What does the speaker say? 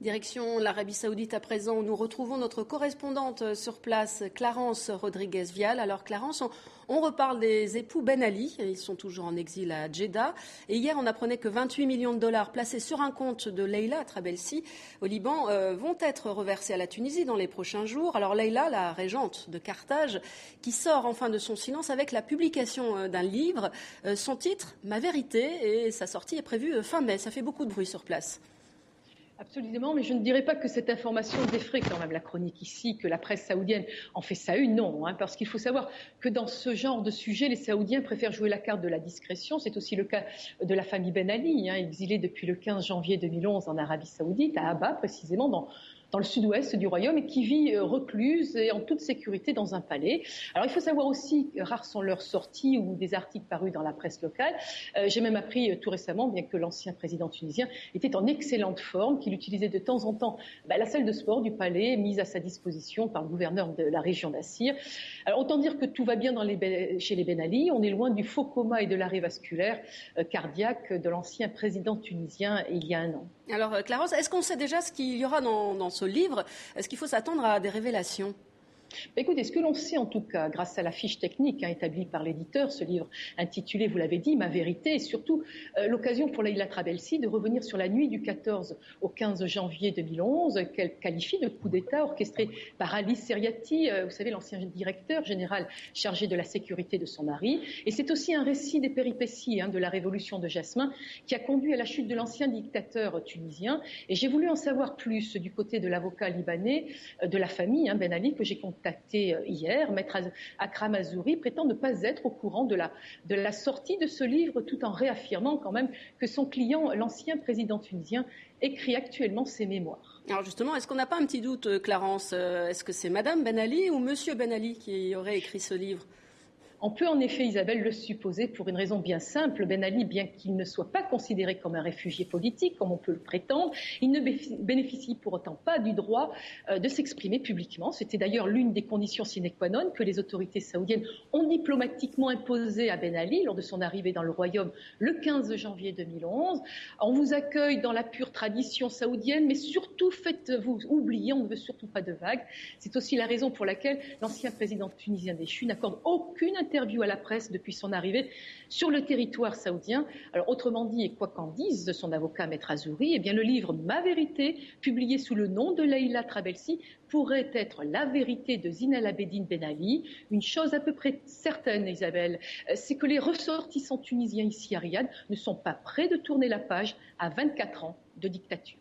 Direction l'Arabie Saoudite à présent, où nous retrouvons notre correspondante sur place, Clarence Rodriguez-Vial. Alors Clarence, on reparle des époux Ben Ali, ils sont toujours en exil à Jeddah. Et hier, on apprenait que 28 millions de dollars placés sur un compte de Leïla Trabelsi au Liban vont être reversés à la Tunisie dans les prochains jours. Alors Leïla, la régente de Carthage, qui sort enfin de son silence avec la publication d'un livre. Son titre, Ma vérité, et sa sortie est prévue fin mai. Ça fait beaucoup de bruit sur place. Absolument, mais je ne dirais pas que cette information défraie quand même la chronique ici, que la presse saoudienne en fait sa une, non, parce qu'il faut savoir que dans ce genre de sujet, les Saoudiens préfèrent jouer la carte de la discrétion. C'est aussi le cas de la famille Ben Ali, exilée depuis le 15 janvier 2011 en Arabie Saoudite, à Abba précisément, dans le sud-ouest du royaume, et qui vit recluse et en toute sécurité dans un palais. Alors il faut savoir aussi que rares sont leurs sorties ou des articles parus dans la presse locale. J'ai même appris tout récemment, bien que l'ancien président tunisien était en excellente forme, qu'il utilisait de temps en temps la salle de sport du palais, mise à sa disposition par le gouverneur de la région d'Assir. Alors autant dire que tout va bien chez les Ben Ali. On est loin du faux coma et de l'arrêt vasculaire cardiaque de l'ancien président tunisien il y a un an. Alors Clarence, est-ce qu'on sait déjà ce qu'il y aura dans ce livre? Est-ce qu'il faut s'attendre à des révélations? Écoutez, ce que l'on sait en tout cas, grâce à la fiche technique établie par l'éditeur, ce livre intitulé, vous l'avez dit, Ma vérité, et surtout l'occasion pour Leïla Trabelsi de revenir sur la nuit du 14 au 15 janvier 2011, qu'elle qualifie de coup d'État orchestré par Ali Seriati, vous savez, l'ancien directeur général chargé de la sécurité de son mari. Et c'est aussi un récit des péripéties de la révolution de Jasmin qui a conduit à la chute de l'ancien dictateur tunisien. Et j'ai voulu en savoir plus du côté de l'avocat libanais de la famille, Ben Ali, que j'ai contacté hier. Maître Akram Azouri prétend ne pas être au courant de la sortie de ce livre, tout en réaffirmant quand même que son client, l'ancien président tunisien, écrit actuellement ses mémoires. Alors justement, est-ce qu'on n'a pas un petit doute, Clarence? Est-ce que c'est Madame Ben Ali ou Monsieur Ben Ali qui aurait écrit ce livre? On peut en effet, Isabelle, le supposer pour une raison bien simple. Ben Ali, bien qu'il ne soit pas considéré comme un réfugié politique, comme on peut le prétendre, il ne bénéficie pour autant pas du droit de s'exprimer publiquement. C'était d'ailleurs l'une des conditions sine qua non que les autorités saoudiennes ont diplomatiquement imposées à Ben Ali lors de son arrivée dans le royaume le 15 janvier 2011. On vous accueille dans la pure tradition saoudienne, mais surtout faites-vous oublier, on ne veut surtout pas de vagues. C'est aussi la raison pour laquelle l'ancien président tunisien déchu n'accorde aucune interview à la presse depuis son arrivée sur le territoire saoudien. Alors autrement dit, et quoi qu'en dise son avocat Maître Azouri, eh bien le livre Ma vérité, publié sous le nom de Leïla Trabelsi, pourrait être la vérité de Zine El Abidine Ben Ali. Une chose à peu près certaine, Isabelle, c'est que les ressortissants tunisiens ici à Riyad ne sont pas prêts de tourner la page à 24 ans de dictature.